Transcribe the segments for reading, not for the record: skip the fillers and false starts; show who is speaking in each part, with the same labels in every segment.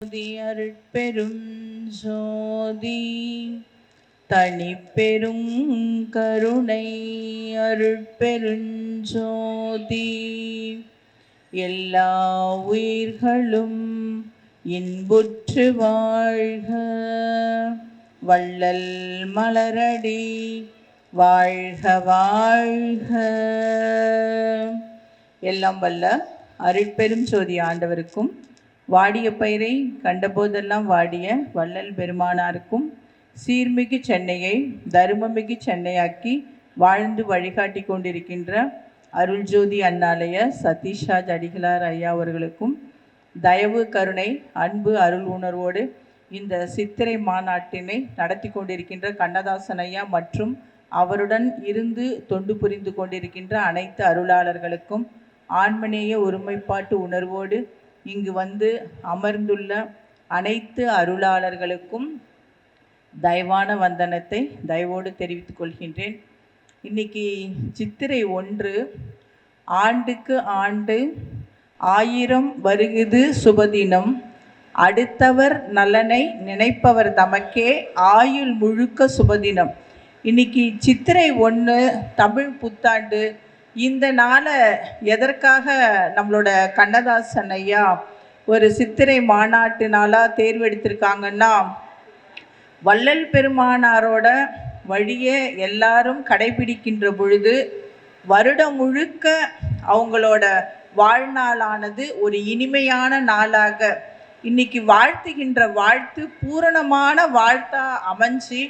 Speaker 1: ஜோதி அருட்பெரும் ஜோதி தனிப்பெரும் கருணை அருட்பெருஞ்சோதி எல்லா உயிர்களும் இன்புற்று வாழ்க. வள்ளல் மலரடி வாழ்க வாழ்க. எல்லாம் வல்ல அருட்பெரும் ஜோதி ஆண்டவருக்கும் வாடிய பயிரை கண்டபோதெல்லாம் வாடிய வள்ளல் பெருமானாருக்கும் சீர்மிகு சென்னையை தருமமிகு சென்னையாக்கி வாழ்ந்து வழிகாட்டி கொண்டிருக்கின்ற அருள்ஜோதி அண்ணாலய சதீஷ்ராஜ் அடிகளார் ஐயா அவர்களுக்கும் தயவு கருணை அன்பு அருள் உணர்வோடு இந்த சித்திரை மாநாட்டினை நடத்தி கொண்டிருக்கின்ற கண்ணதாசன் ஐயா மற்றும் அவருடன் இருந்து தொண்டு புரிந்து கொண்டிருக்கின்ற அனைத்து அருளாளர்களுக்கும் ஆன்மநேய ஒருமைப்பாட்டு உணர்வோடு இங்கு வந்து அமர்ந்துள்ள அனைத்து அருளாளர்களுக்கும் தயவான வந்தனத்தை தயவோடு தெரிவித்துக் கொள்கின்றேன். இன்னைக்கு சித்திரை 1 ஆண்டுக்கு ஆண்டு 1000 வருகுது சுபதினம். அடுத்தவர் நலனை நினைப்பவர் தமக்கே ஆயுள் முழுக்க சுபதினம். இன்னைக்கு சித்திரை 1 தமிழ் புத்தாண்டு. இந்த நாளை எதற்காக நம்மளோட கண்ணதாசன் ஐயா ஒரு சித்திரை மாநாட்டு நாளாக தேர்வெடுத்திருக்காங்கன்னா, வள்ளல் பெருமானாரோட வழியை எல்லாரும் கடைபிடிக்கின்ற பொழுது வருடம் முழுக்க அவங்களோட வாழ்நாளானது ஒரு இனிமையான நாளாக இன்னைக்கு வாழ்த்துகின்ற வாழ்த்து பூரணமான வாழ்த்தா அமைஞ்சு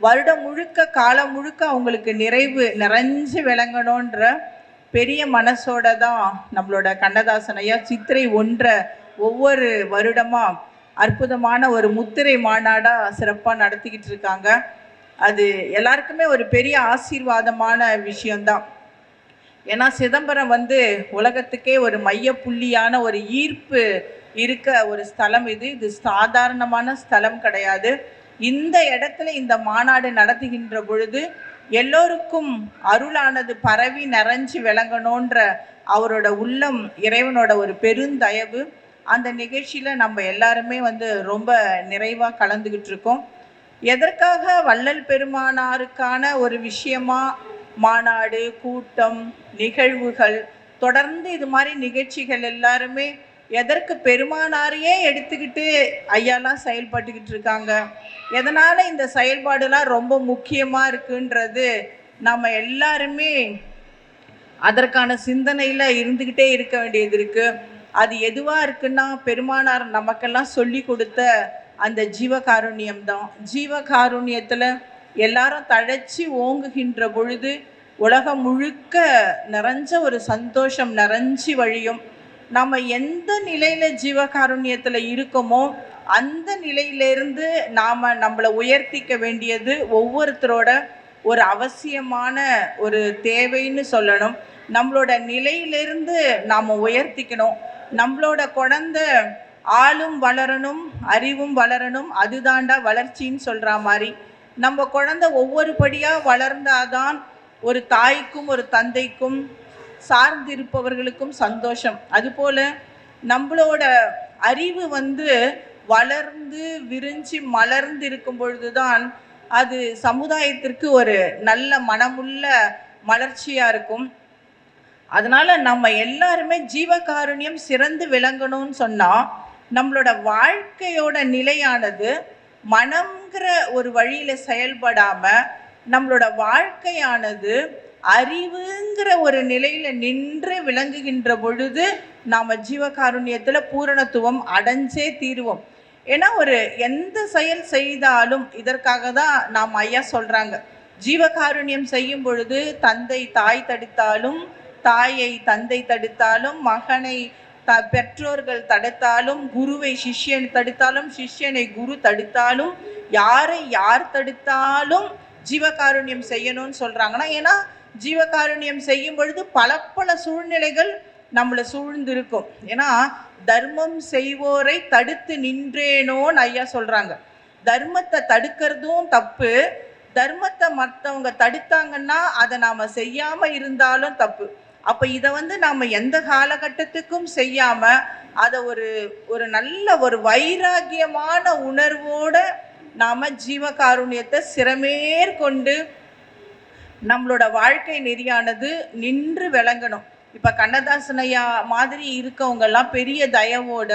Speaker 1: வருடம் முழுக்க காலம் முழுக்க அவங்களுக்கு நிறைஞ்சு விளங்கணுன்ற பெரிய மனசோட தான் நம்மளோட கண்ணதாசன் ஐயா சித்திரை 1 ஒவ்வொரு வருடமா அற்புதமான ஒரு முத்திரை மாநாடாக சிறப்பாக நடத்திக்கிட்டு இருக்காங்க. அது எல்லாருக்குமே ஒரு பெரிய ஆசீர்வாதமான விஷயம்தான். ஏன்னா சிதம்பரம் உலகத்துக்கே ஒரு மைய புள்ளியான ஒரு ஈர்ப்பு இருக்க ஒரு ஸ்தலம். இது சாதாரணமான ஸ்தலம் கிடையாது. இந்த இடத்துல இந்த மாநாடு நடத்துகின்ற பொழுது எல்லோருக்கும் அருளானது பரவி நிறைஞ்சு விளங்கணுன்ற அவரோட உள்ளம் இறைவனோட ஒரு பெருந்தயவு. அந்த நிகழ்ச்சியில் நம்ம எல்லாருமே ரொம்ப நிறைவாக கலந்துக்கிட்டு இருக்கோம். எதற்காக வள்ளல் பெருமானாருக்கான ஒரு விஷயமா மாநாடு, கூட்டம், நிகழ்வுகள், தொடர்ந்து இது மாதிரி நிகழ்ச்சிகள் எல்லாருமே எதற்கு பெருமானாரையே எடுத்துக்கிட்டு ஐயாலாம் செயல்பட்டுக்கிட்டு இருக்காங்க. எதனால் இந்த செயல்பாடுலாம் ரொம்ப முக்கியமாக இருக்குன்றது நம்ம எல்லாருமே அதற்கான சிந்தனையில் இருந்துக்கிட்டே இருக்க வேண்டியது இருக்குது. அது எதுவாக இருக்குன்னா, பெருமானார் நமக்கெல்லாம் சொல்லி கொடுத்த அந்த ஜீவகாருண்யம் தான். ஜீவகாருண்யத்தில் எல்லாரும் தழைச்சி ஓங்குகின்ற பொழுது உலகம் முழுக்க நிறைஞ்ச ஒரு சந்தோஷம் நிறைஞ்சி வழியும். நம்ம எந்த நிலையில் ஜீவகாருண்யத்தில் இருக்கோமோ அந்த நிலையிலிருந்து நாம் நம்மளை உயர்த்திக்க வேண்டியது ஒவ்வொருத்தரோட ஒரு அவசியமான ஒரு தேவைன்னு சொல்லணும். நம்மளோட நிலையிலிருந்து நாம் உயர்த்திக்கணும். நம்மளோட குழந்தை ஆளும் வளரணும், அறிவும் வளரணும், அதுதாண்டா வளர்ச்சின்னு சொல்கிற மாதிரி நம்ம குழந்தை ஒவ்வொரு படியாக வளர்ந்தாதான் ஒரு தாய்க்கும் ஒரு தந்தைக்கும் சார்ந்திருப்பவர்களுக்கும் சந்தோஷம். அதுபோல் நம்மளோட அறிவு வளர்ந்து விரிஞ்சு மலர்ந்து இருக்கும் பொழுதுதான் அது சமுதாயத்திற்கு ஒரு நல்ல மனமுள்ள மலர்ச்சியாக இருக்கும். அதனால் நம்ம எல்லாருமே ஜீவகாருண்யம் சிறந்து விளங்கணும்னு சொன்னால் நம்மளோட வாழ்க்கையோட நிலையானது மனம்ங்கிற ஒரு வழியில் செயல்படாமல் நம்மளோட வாழ்க்கையானது அறிவுங்கிற ஒரு நிலையில் நின்று விளங்குகின்ற பொழுது நாம் ஜீவகாருண்யத்தில் பூரணத்துவம் அடைஞ்சே தீருவோம். ஏன்னா ஒரு எந்த செயல் செய்தாலும் இதற்காக தான் நாம் ஐயா சொல்கிறாங்க, ஜீவகாருண்யம் செய்யும் பொழுது தந்தை தாய் தடுத்தாலும், தாயை தந்தை தடுத்தாலும், மகனை பெற்றோர்கள் தடுத்தாலும், குருவை சிஷ்யன் தடுத்தாலும், சிஷ்யனை குரு தடுத்தாலும், யாரை யார் தடுத்தாலும் ஜீவகாருண்யம் செய்யணும்னு சொல்கிறாங்கன்னா, ஏன்னா ஜீவகாருண்யம் செய்யும் பொழுது பல சூழ்நிலைகள் நம்மளை சூழ்ந்திருக்கும். ஏன்னா தர்மம் செய்வோரை தடுத்து நின்றேனோன்னு ஐயா சொல்கிறாங்க. தர்மத்தை தடுக்கிறதும் தப்பு, தர்மத்தை மற்றவங்க தடுத்தாங்கன்னா அதை நாம் செய்யாமல் இருந்தாலும் தப்பு. அப்போ இதை நாம் எந்த காலகட்டத்துக்கும் செய்யாமல் அதை ஒரு ஒரு நல்ல ஒரு வைராகியமான உணர்வோட நாம ஜீவகாருண்யத்தை சிறமேற்கொண்டு நம்மளோட வாழ்க்கை நெறியானது நின்று விளங்கணும். இப்ப கண்ணதாசன் ஐயா மாதிரி இருக்கவங்க எல்லாம் பெரிய தயவோட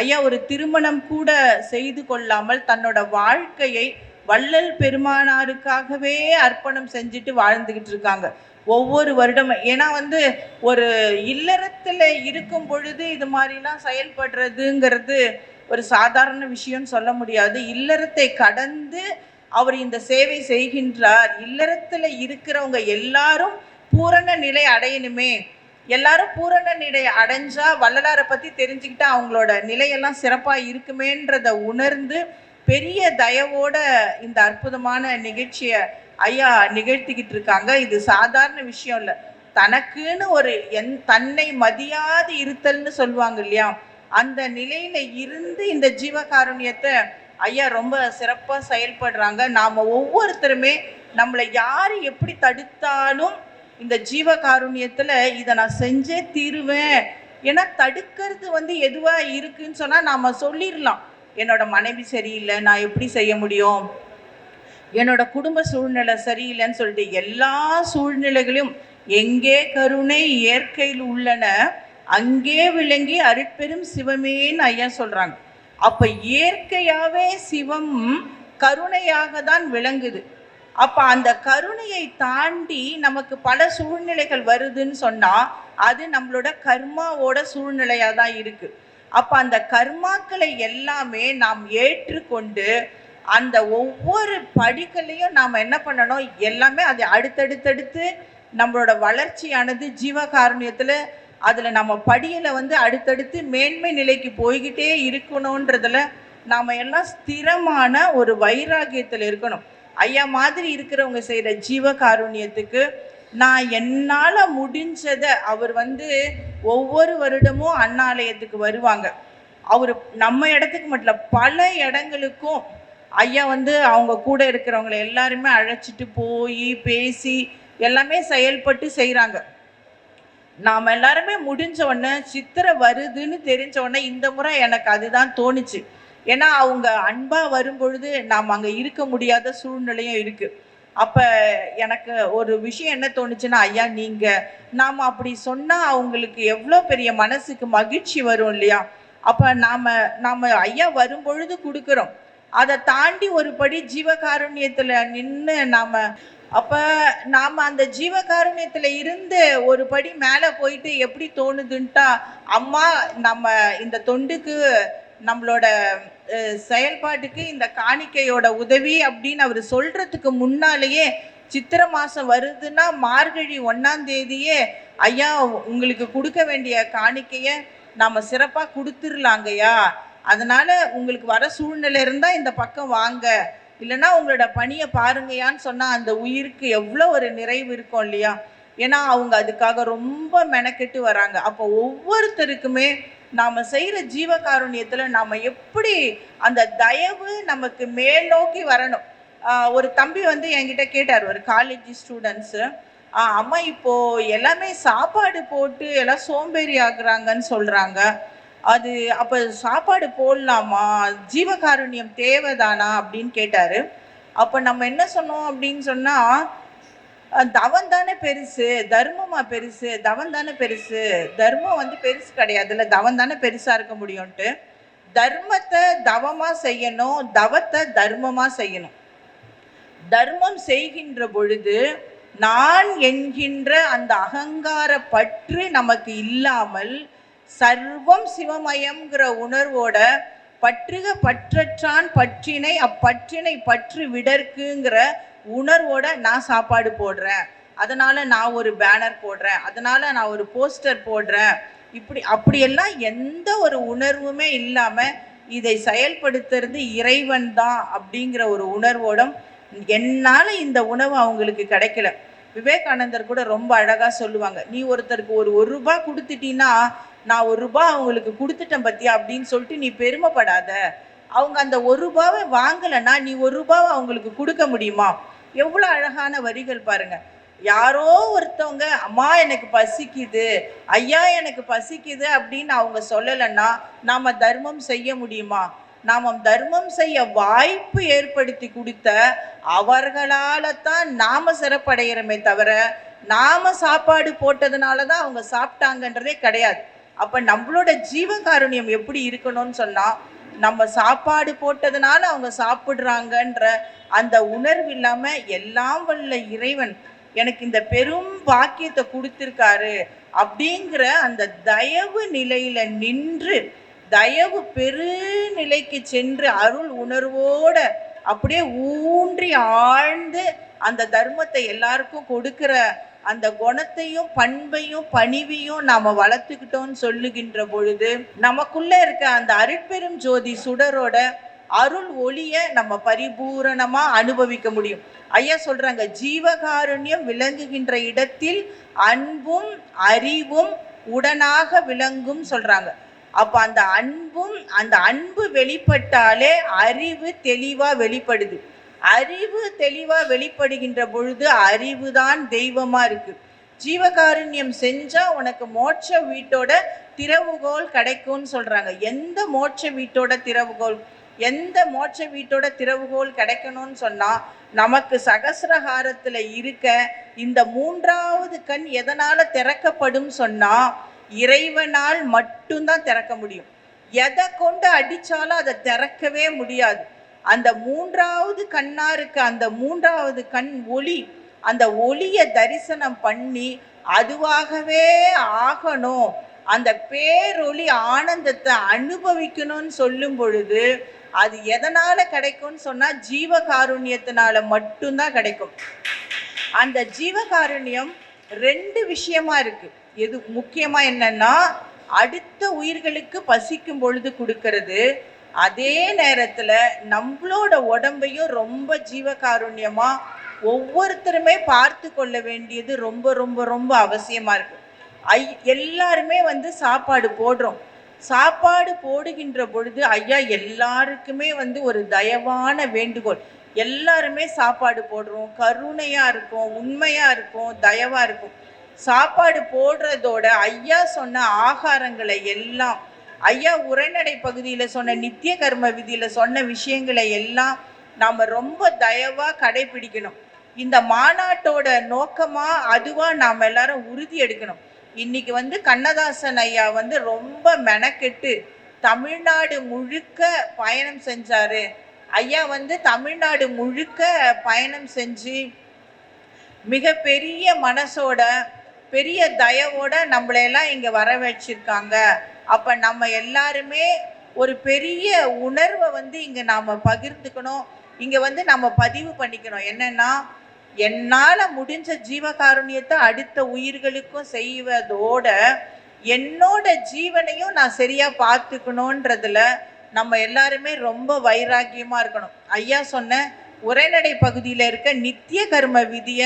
Speaker 1: ஐயா ஒரு திருமணம் கூட செய்து கொள்ளாமல் தன்னோட வாழ்க்கையை வள்ளல் பெருமானாருக்காகவே அர்ப்பணம் செஞ்சுட்டு வாழ்ந்துகிட்டு இருக்காங்க ஒவ்வொரு வருடமும். ஏன்னா ஒரு இல்லறத்துல இருக்கும் பொழுது இது மாதிரிலாம் செயல்படுறதுங்கிறது ஒரு சாதாரண விஷயம் சொல்ல முடியாது. இல்லறத்தை கடந்து அவர் இந்த சேவை செய்கின்றார். இல்லறத்துல இருக்கிறவங்க எல்லாரும் பூரண நிலை அடையணுமே, எல்லாரும் பூரண நிலை அடைஞ்சா வள்ளலாரை பத்தி தெரிஞ்சுக்கிட்டா அவங்களோட நிலையெல்லாம் சிறப்பா இருக்குமேன்றத உணர்ந்து பெரிய தயவோட இந்த அற்புதமான நிகழ்ச்சியை ஐயா நிகழ்த்திக்கிட்டு இருக்காங்க. இது சாதாரண விஷயம் இல்லை. தனக்குன்னு ஒரு தன்னை மதியாது இருத்தல்னு சொல்லுவாங்க இல்லையா, அந்த நிலையில இருந்து இந்த ஜீவகாருண்யத்தை ஐயா ரொம்ப சிறப்பா செயல்படுறாங்க. நாம ஒவ்வொருத்தருமே நம்மளை யாரு எப்படி தடுத்தாலும் இந்த ஜீவகாருண்யத்துல இதை நான் செஞ்சே தீருவேன். ஏன்னா தடுக்கிறது எதுவா இருக்குன்னு சொன்னா நாம சொல்லிடலாம், என்னோட மனைவி சரியில்லை, நான் எப்படி செய்ய முடியும், என்னோட குடும்ப சூழ்நிலை சரியில்லைன்னு சொல்லிட்டு எல்லா சூழ்நிலைகளையும் எங்கே கருணை இயற்கையில் உள்ளன அங்கே விளங்கி அருட்பெரும் சிவமேன்னு ஐயா சொல்றாங்க. அப்ப இயற்கையாவே சிவம் கருணையாக தான் விளங்குது. அப்ப அந்த கருணையை தாண்டி நமக்கு பல சூழ்நிலைகள் வருதுன்னு சொன்னா அது நம்மளோட கர்மாவோட சூழ்நிலையா தான் இருக்கு. அப்ப அந்த கர்மாக்களை எல்லாமே நாம் ஏற்றுக்கொண்டு அந்த ஒவ்வொரு படிக்கலையும் நாம் என்ன பண்ணணும், எல்லாமே அது அடுத்தடுத்தடுத்து நம்மளோட வளர்ச்சியானது ஜீவகாருண்யத்துல அதுல நம்ம படியில அடுத்தடுத்து மேன்மை நிலைக்கு போய்கிட்டே இருக்கணும்ன்றதுல நாம எல்லாம் ஸ்திரமான ஒரு வைராகியத்துல இருக்கணும். ஐயா மாதிரி இருக்கிறவங்க செய்யற ஜீவகாருண்யத்துக்கு நான் என்னால முடிஞ்சதை அவர் ஒவ்வொரு வருடமும் அண்ணாலயத்துக்கு வருவாங்க. அவர் நம்ம இடத்துக்கு மட்டும் பல இடங்களுக்கும் ஐயா அவங்க கூட இருக்கிறவங்களை எல்லாருமே அழைச்சிட்டு போய் பேசி எல்லாமே செயல்பட்டு செய்கிறாங்க. நாம் எல்லாருமே முடிஞ்ச உடனே சித்திரை வருதுன்னு தெரிஞ்ச உடனே இந்த முறை எனக்கு அதுதான் தோணுச்சு. ஏன்னா அவங்க அன்பா வரும்பொழுது நாம் அங்கே இருக்க முடியாத சூழ்நிலையும் இருக்கு. அப்போ எனக்கு ஒரு விஷயம் என்ன தோணுச்சுன்னா, ஐயா நாம் அப்படி சொன்னால் அவங்களுக்கு எவ்வளோ பெரிய மனசுக்கு மகிழ்ச்சி வரும் இல்லையா. அப்போ நாம் ஐயா வரும்பொழுது கொடுக்குறோம், அதை தாண்டி ஒரு படி ஜீவகாருண்யத்தில் நின்று நாம் அந்த ஜீவகாருண்யத்தில் இருந்து ஒரு படி மேலே போயிட்டு எப்படி தோணுதுன்ட்டா, அம்மா நம்ம இந்த தொண்டுக்கு நம்மளோட செயல்பாட்டுக்கு இந்த காணிக்கையோட உதவி அப்படின்னு அவர் சொல்றதுக்கு முன்னாலேயே சித்திரை மாதம் வருதுன்னா மார்கழி 1ஆம் தேதியே ஐயா உங்களுக்கு கொடுக்க வேண்டிய காணிக்கையை நாம் சிறப்பாக கொடுத்துடலாங்கய்யா, அதனால உங்களுக்கு வர சூழ்நிலை இருந்தால் இந்த பக்கம் வாங்க, இல்லைன்னா உங்களோட பணியை பாருங்கயான்னு சொன்னால் அந்த உயிருக்கு எவ்வளோ ஒரு நிறைவு இருக்கும் இல்லையா. ஏன்னா அவங்க அதுக்காக ரொம்ப மெனக்கெட்டு வராங்க. அப்போ ஒவ்வொருத்தருக்குமே நாம் செய்கிற ஜீவகாருண்யத்தில் நாம் எப்படி அந்த தயவு நமக்கு மேல் நோக்கி வரணும். ஒரு தம்பி என்கிட்ட கேட்டார், ஒரு காலேஜ் ஸ்டூடெண்ட்ஸு, அம்மா இப்போது எல்லாமே சாப்பாடு போட்டு எல்லாம் சோம்பேறி ஆகுறாங்கன்னு சொல்கிறாங்க, அது அப்போ சாப்பாடு போடலாமா, ஜீவகாருண்யம் தேவைதானா அப்படின்னு கேட்டார். அப்போ நம்ம என்ன சொன்னோம் அப்படின்னு சொன்னால், தவம் தானே பெருசு, தர்மமா பெருசு, தவம் தானே பெருசு, தர்மம் பெருசு கிடையாதுல்ல, தவம் தானே பெருசாக இருக்க முடியும்ன்ட்டு தர்மத்தை தவமாக செய்யணும், தவத்தை தர்மமாக செய்யணும். தர்மம் செய்கின்ற பொழுது நான் என்கின்ற அந்த அகங்கார பற்று நமக்கு இல்லாமல் சர்வம் சிவமயம்ங்கிற உணர்வோட பற்றுக பற்றற்றான் பற்றினை அப்பற்றினை பற்று விடற்குங்கிற உணர்வோட நான் சாப்பாடு போடுறேன், அதனால நான் ஒரு பேனர் போடுறேன், அதனால நான் ஒரு போஸ்டர் போடுறேன், அப்படியெல்லாம் எந்த ஒரு உணர்வுமே இல்லாம இதை செயல்படுத்துறது இறைவன் தான் அப்படிங்கிற ஒரு உணர்வோட என்னால இந்த உணவு அவங்களுக்கு கிடைக்கல. விவேகானந்தர் கூட ரொம்ப அழகா சொல்லுவாங்க, நீ ஒருத்தருக்கு ஒரு ரூபாய் கொடுத்துட்டீன்னா நான் ₹1 அவங்களுக்கு கொடுத்துட்டேன் பத்தியா அப்படின்னு சொல்லிட்டு நீ பெருமைப்படாத, அவங்க அந்த ₹1 வாங்கலைன்னா நீ ₹1 அவங்களுக்கு கொடுக்க முடியுமா. எவ்வளோ அழகான வரிகள் பாருங்க. யாரோ ஒருத்தவங்க அம்மா எனக்கு பசிக்குது, ஐயா எனக்கு பசிக்குது அப்படின்னு அவங்க சொல்லலைன்னா நாம தர்மம் செய்ய முடியுமா? நாம தர்மம் செய்ய வாய்ப்பு ஏற்படுத்தி கொடுத்த அவர்களால தான் நாம சிறப்படைகிறோமே தவிர, நாம சாப்பாடு போட்டதுனால தான் அவங்க சாப்பிட்டாங்கன்றதே கிடையாது. அப்ப நம்மளோட ஜீவகாருண்யம் எப்படி இருக்கணும்னு சொன்னா, நம்ம சாப்பாடு போட்டதுனால அவங்க சாப்பிடுறாங்கன்ற அந்த உணர்வு இல்லாம, எல்லாம் வல்ல இறைவன் எனக்கு இந்த பெரும் பாக்கியத்தை கொடுத்திருக்காரு அப்படிங்கிற அந்த தயவு நிலையில நின்று, தயவு பெருநிலைக்கு சென்று அருள் உணர்வோட அப்படியே ஊன்றி ஆழ்ந்து அந்த தர்மத்தை எல்லாருக்கும் கொடுக்கிற அந்த குணத்தையும் பண்பையும் பணிவையும் நாம வளர்த்துக்கிட்டோம்னு சொல்லுகின்ற பொழுது, நமக்குள்ள இருக்க அந்த அருட்பெரும் ஜோதி சுடரோட அருள் ஒளிய நம்ம பரிபூரணமா அனுபவிக்க முடியும். ஐயா சொல்றாங்க, ஜீவகாருண்யம் விளங்குகின்ற இடத்தில் அன்பும் அறிவும் உடனாக விளங்கும் சொல்றாங்க. அப்ப அந்த அன்பு வெளிப்பட்டாலே அறிவு தெளிவா வெளிப்படுது. அறிவு தெளிவா வெளிப்படுகின்ற பொழுது அறிவுதான் தெய்வமா இருக்கு. ஜீவகாருண்யம் செஞ்சா உனக்கு மோட்ச வீட்டோட திறவுகோல் கிடைக்கும்னு சொல்றாங்க. எந்த மோட்ச வீட்டோட திறவுகோல்? எந்த மோட்ச வீட்டோட திறவுகோல் கிடைக்கணும்னு சொன்னா, நமக்கு சகசிரஹாரத்துல இருக்க இந்த 3வது கண் எதனால திறக்கப்படும் சொன்னா, இறைவனால் மட்டும்தான் திறக்க முடியும். எதை கொண்டு அடிச்சாலும் அதை திறக்கவே முடியாது. அந்த 3வது கண்ணா இருக்க அந்த 3வது கண் ஒளி, அந்த ஒளியை தரிசனம் பண்ணி அதுவாகவே ஆகணும், அந்த பேரொளி ஆனந்தத்தை அனுபவிக்கணும்னு சொல்லும் பொழுது அது எதனால கிடைக்கும்னு சொன்னா, ஜீவகாருண்யத்தினால மட்டும்தான் கிடைக்கும். அந்த ஜீவகாருண்யம் 2 விஷயமா இருக்கு. எது முக்கியமா என்னன்னா, அடுத்த உயிர்களுக்கு பசிக்கும் பொழுது கொடுக்கறது, அதே நேரத்துல நம்மளோட உடம்பையும் ரொம்ப ஜீவகாருண்யமா ஒவ்வொருத்தருமே பார்த்து கொள்ள வேண்டியது ரொம்ப ரொம்ப ரொம்ப அவசியமா இருக்கு. எல்லாருமே சாப்பாடு போடுறோம். சாப்பாடு போடுகின்ற பொழுது ஐயா எல்லாருக்குமே ஒரு தயவான வேண்டுகோள். எல்லாருமே சாப்பாடு போடுறோம், கருணையா இருக்கும், உண்மையா இருக்கும், தயவா இருக்கும். சாப்பாடு போடுறதோட ஐயா சொன்ன ஆகாரங்களை எல்லாம், ஐயா உரைநடை பகுதியில சொன்ன நித்திய கர்ம விதியில சொன்ன விஷயங்களை எல்லாம் நாம ரொம்ப தயவா கடைபிடிக்கணும். இந்த மாநாட்டோட நோக்கமா அதுவா நாம எல்லாரும் உறுதி எடுக்கணும். இன்னைக்கு கண்ணதாசன் ஐயா ரொம்ப மெனக்கெட்டு தமிழ்நாடு முழுக்க பயணம் செஞ்சாரு. ஐயா தமிழ்நாடு முழுக்க பயணம் செஞ்சு மிக பெரிய மனசோட பெரிய தயவோட நம்மளையெல்லாம் இங்க வர வச்சிருக்காங்க. அப்ப நம்ம எல்லாருமே ஒரு பெரிய உணர்வை இங்க நாம பகிர்ந்துக்கணும். இங்க நம்ம பதிவு பண்ணிக்கணும். என்னன்னா, என்னால முடிஞ்ச ஜீவகாருண்யத்தை அடுத்த உயிர்களுக்கும் செய்வதோட என்னோட ஜீவனையும் நான் சரியா பார்த்துக்கணுன்றதுல நம்ம எல்லாருமே ரொம்ப வைராக்கியமா இருக்கணும். ஐயா சொன்ன உரைநடை பகுதியில இருக்க நித்திய கர்ம விதிய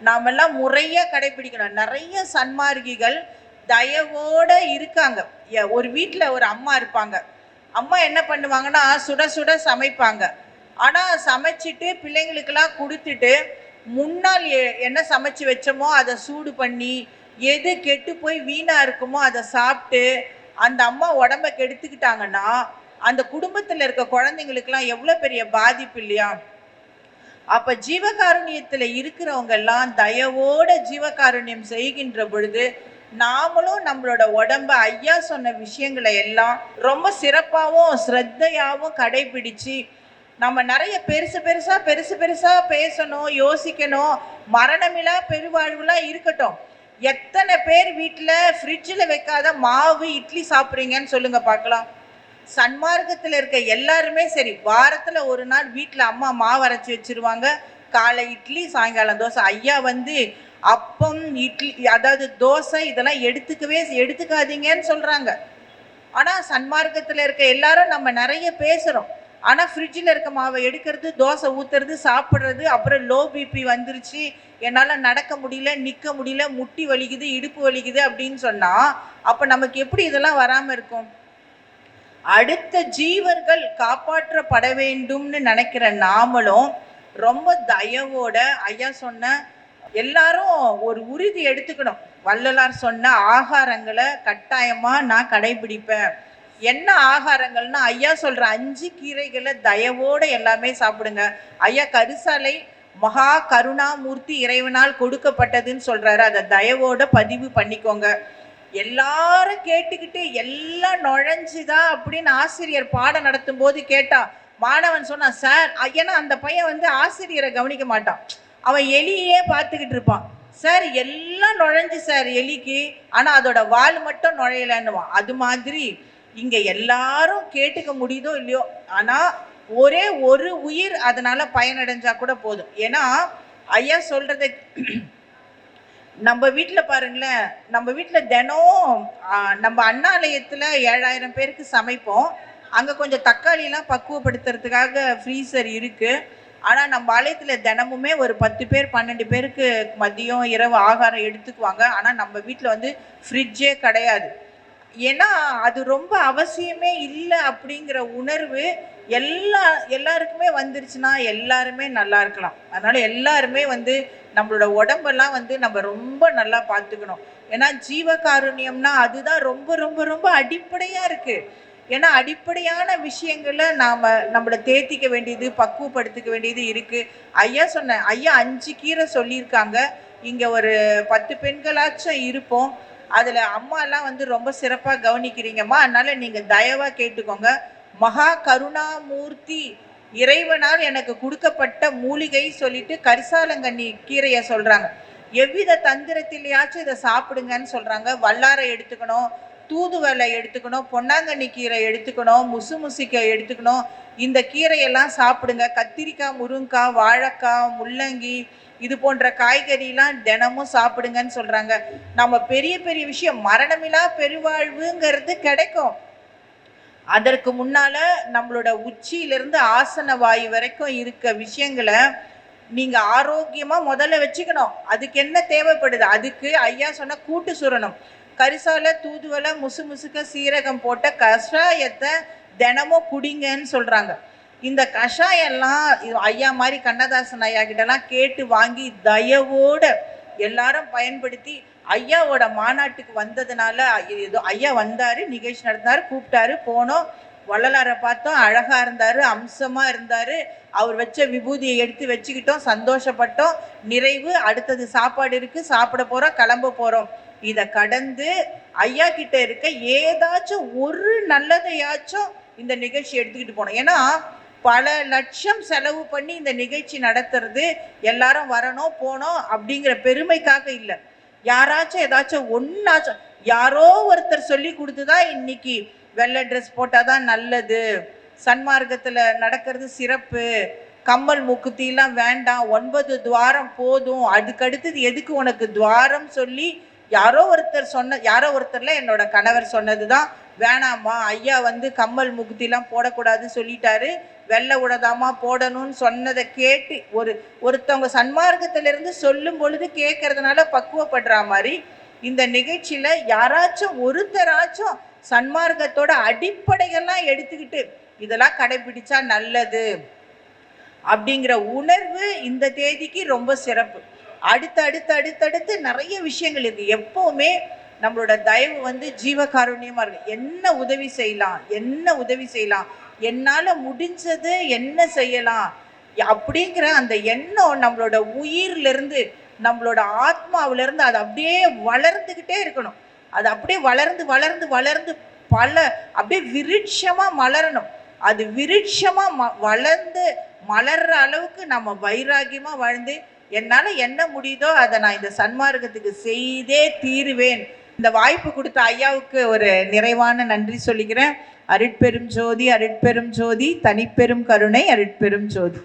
Speaker 1: நாமெல்லாம் முறையா கடைபிடிக்கணும். நிறைய சன்மார்க்கிகள் தயவோட இருக்காங்க. ஒரு வீட்டுல ஒரு அம்மா இருப்பாங்க. அம்மா என்ன பண்ணுவாங்கன்னா, சுட சுட சமைப்பாங்க. ஆனா சமைச்சிட்டு பிள்ளைங்களுக்கெல்லாம் கொடுத்துட்டு முன்னால் என்ன சமைச்சு வச்சோமோ அதை சூடு பண்ணி, எது கெட்டு போய் வீணா இருக்குமோ அதை சாப்பிட்டு அந்த அம்மா உடம்ப கெடுத்துக்கிட்டாங்கன்னா அந்த குடும்பத்துல இருக்க குழந்தைங்களுக்கெல்லாம் எவ்வளவு பெரிய பாதிப்பு இல்லையா? அப்ப ஜீவகாருண்யத்துல இருக்கிறவங்க எல்லாம் தயவோட ஜீவகாருண்யம் செய்கின்ற பொழுது நாமளும் நம்மளோட உடம்ப ஐயா சொன்ன விஷயங்களை எல்லாம் ரொம்ப சிறப்பாகவும் ஸ்ரத்தையாவும் கடைபிடிச்சு நம்ம நிறைய பெருசு பெருசா பேசணும், யோசிக்கணும். மரணமில்லா பெருவாழ்வுலாம் இருக்கட்டும். எத்தனை பேர் வீட்டுல ஃப்ரிட்ஜில் வைக்காத மாவு இட்லி சாப்பிட்றீங்கன்னு சொல்லுங்க பார்க்கலாம். சன்மார்க்கத்துல இருக்க எல்லாருமே சரி, வாரத்துல ஒரு நாள் வீட்டுல அம்மா மாவு அரைச்சி வச்சிருவாங்க. காலை இட்லி, சாயங்காலம் தோசை. ஐயா அப்பம், இட்லி, அதாவது தோசை இதெல்லாம் எடுத்துக்காதீங்கன்னு சொல்றாங்க. ஆனா சன்மார்க்கத்துல இருக்க எல்லாரும் நம்ம நிறைய பேசுறோம். ஆனா ஃப்ரிட்ஜில் இருக்க மாவை எடுக்கிறது, தோசை ஊத்துறது, சாப்பிட்றது, அப்புறம் லோ பிபி வந்துருச்சு, என்னால நடக்க முடியல, நிக்க முடியல, முட்டி வலிக்குது, இடுப்பு வலிக்குது அப்படின்னு சொன்னா அப்ப நமக்கு எப்படி இதெல்லாம் வராம இருக்கும்? அடுத்த ஜீவர்கள் காப்பாற்றப்பட வேண்டும்னு நினைக்கிற நாமளும் ரொம்ப தயவோட ஐயா சொன்ன எல்லாரும் ஒரு உறுதி எடுத்துக்கணும். வள்ளலார் சொன்ன ஆகாரங்களை கட்டாயமா நான் கடைபிடிப்பேன். என்ன ஆகாரங்கள்னா ஐயா சொல்ற 5 கீரைகளை தயவோட எல்லாமே சாப்பிடுங்க. ஐயா கரிசாலை மகா கருணாமூர்த்தி இறைவனால் கொடுக்கப்பட்டதுன்னு சொல்றாரு. அதை தயவோட பதிவு பண்ணிக்கோங்க. எல்லாரும் கேட்டுக்கிட்டு எல்லாம் நுழைஞ்சுதா அப்படின்னு ஆசிரியர் பாடம் நடத்தும் போது கேட்டா மாணவன் சொன்னா, சார் ஏன்னா அந்த பையன் ஆசிரியரை கவனிக்க மாட்டான், அவன் எலியே பார்த்துக்கிட்டு இருப்பான். சார் எல்லாம் நுழைஞ்சு சார் எலிக்கு, ஆனா அதோட வால் மட்டும் நுழையலன்னுவான். அது மாதிரி இங்க எல்லாரும் கேட்டுக்க முடியுதோ இல்லையோ, ஆனா ஒரே ஒரு உயிர் அதனால பயனடைஞ்சா கூட போதும். ஏன்னா ஐயா சொல்றத நம்ம வீட்டில் பாருங்களேன், நம்ம வீட்டில் தினம் நம்ம அண்ணாலயத்தில் 7000 பேருக்கு சமைப்போம். அங்கே கொஞ்சம் தக்காளிலாம் பக்குவப்படுத்துறதுக்காக ஃப்ரீசர் இருக்குது. ஆனால் நம்ம ஆலயத்தில் தினமுமே ஒரு 10 பேர் 12 பேருக்கு மதியம் இரவு ஆகாரம் எடுத்துக்குவாங்க. ஆனால் நம்ம வீட்டில் ஃப்ரிட்ஜே கிடையாது. ஏன்னா அது ரொம்ப அவசியமே இல்லை அப்படிங்கிற உணர்வு எல்லாருக்குமே வந்துருச்சுன்னா எல்லாருமே நல்லா இருக்கலாம். அதனால எல்லாருமே நம்மளோட உடம்பெல்லாம் நம்ம ரொம்ப நல்லா பார்த்துக்கணும். ஏன்னா ஜீவகாருண்யம்னா அதுதான் ரொம்ப ரொம்ப ரொம்ப அடிப்படையா இருக்கு. ஏன்னா அடிப்படையான விஷயங்களை நம்மளை தேத்திக்க வேண்டியது, பக்குவப்படுத்திக்க வேண்டியது இருக்கு. ஐயா 5 கீரை சொல்லியிருக்காங்க. இங்க ஒரு 10 பெண்களாச்சும் இருப்போம். அதுல அம்மா எல்லாம் ரொம்ப சிறப்பா கவனிக்கிறீங்கம்மா. அதனால நீங்க தயவா கேட்டுக்கோங்க. மகா கருணாமூர்த்தி இறைவனால் எனக்கு கொடுக்கப்பட்ட மூலிகை சொல்லிட்டு கரிசாலங்கண்ணி கீரையை சொல்றாங்க. எவ்வித தந்திரத்திலேயாச்சும் இதை சாப்பிடுங்கன்னு சொல்றாங்க. வல்லாரை எடுத்துக்கணும், தூதுவளை எடுத்துக்கணும், பொன்னாங்கண்ணி கீரை எடுத்துக்கணும், முசுமுசிக்காய் எடுத்துக்கணும். இந்த கீரையெல்லாம் சாப்பிடுங்க. கத்திரிக்காய், முருங்காய், வாழைக்காய், முள்ளங்கி இது போன்ற காய்கறிலாம் தினமும் சாப்பிடுங்கன்னு சொல்றாங்க. நம்ம பெரிய பெரிய விஷயம் மரணமில்லா பெருவாழ்வுங்கிறது கிடைக்கும். அதற்கு முன்னால நம்மளோட உச்சியிலிருந்து ஆசன வாயு வரைக்கும் இருக்க விஷயங்களை நீங்க ஆரோக்கியமா முதல்ல வச்சுக்கணும். அதுக்கு என்ன தேவைப்படுது? அதுக்கு ஐயா சொன்ன கூட்டு சுரணும். கரிசாலை, தூதுவளை, முசுமுசுக்க, சீரகம் போட்ட கஷாயத்தை தினமும் குடிங்கன்னு சொல்றாங்க. இந்த கஷாயெல்லாம் ஐயா மாதிரி கண்ணதாசன் ஐயா கிட்டலாம் கேட்டு வாங்கி தயவோட எல்லாரும் பயன்படுத்தி ஐயாவோட மாநாட்டுக்கு வந்ததுனால ஐயா வந்தாரு, நிகழ்ச்சி நடந்தாரு, கூப்பிட்டாரு, போனோம். வள்ளலாரை பார்த்தோம், அழகா இருந்தாரு, அம்சமா இருந்தாரு. அவர் வச்ச விபூதியை எடுத்து வச்சுக்கிட்டோம், சந்தோஷப்பட்டோம், நிறைவு. அடுத்தது சாப்பாடு இருக்கு, சாப்பிட போறோம், கிளம்ப போறோம். இதை கடந்து ஐயா கிட்ட இருக்க ஏதாச்சும் ஒரு நல்லதையாச்சும் இந்த நிகழ்ச்சி எடுத்துக்கிட்டு போனோம். ஏன்னா பல லட்சம் செலவு பண்ணி இந்த நிகழ்ச்சி நடத்துறது எல்லாரும் வரணும் போனோம் அப்படிங்கிற பெருமைக்காக இல்லை. யாராச்சும் ஏதாச்சும் ஒன்னாச்சும் யாரோ ஒருத்தர் சொல்லி கொடுத்துதான் இன்னைக்கு வெள்ளை ட்ரெஸ் போட்டாதான் நல்லது, சன்மார்க்கத்துல நடக்கிறது சிறப்பு, கம்மல் மூக்குத்திலாம் வேண்டாம், 9 துவாரம் போதும், அதுக்கடுத்தது எதுக்கு உனக்கு துவாரம் சொல்லி யாரோ ஒருத்தர்ல என்னோட கணவர் சொன்னதுதான், வேணாமா ஐயா கம்மல் முகுத்திலாம் போடக்கூடாதுன்னு சொல்லிட்டாரு, வெள்ளை உடதாமா போடணும்னு சொன்னதை கேட்டு ஒருத்தவங்க சன்மார்க்கத்திலிருந்து சொல்லும் பொழுது கேட்கறதுனால பக்குவப்படுற மாதிரி இந்த நிகழ்ச்சியில யாராச்சும் ஒருத்தராச்சும் சன்மார்க்கத்தோட அடிப்படைகள்லாம் எடுத்துக்கிட்டு இதெல்லாம் கடைபிடிச்சா நல்லது அப்படிங்கிற உணர்வு இந்த தேதிக்கு ரொம்ப சிறப்பு. அடுத்தடுத்து நிறைய விஷயங்கள் இருக்கு. எப்பவுமே நம்மளோட தயவு ஜீவகாருண்யமா இருக்கு. என்ன உதவி செய்யலாம், என்னால முடிஞ்சது என்ன செய்யலாம் அப்படிங்கிற அந்த எண்ணம் நம்மளோட உயிர்ல இருந்து, நம்மளோட ஆத்மாவில இருந்து அது அப்படியே வளர்ந்துகிட்டே இருக்கணும். அது அப்படியே வளர்ந்து வளர்ந்து வளர்ந்து அப்படியே விருட்சமா மலரணும். அது விருட்சமா வளர்ந்து மலர்ற அளவுக்கு நம்ம வைராகியமா வாழ்ந்து என்னால என்ன முடியுதோ அதை நான் இந்த சன்மார்க்கத்துக்கு செய்தே தீருவேன். இந்த வாய்ப்பு கொடுத்த ஐயாவுக்கு ஒரு நிறைவான நன்றி சொல்லிக்கிறேன். அருட்பெரும் ஜோதி, அருட்பெரும் ஜோதி, தனிப்பெரும் கருணை, அருட்பெரும் ஜோதி.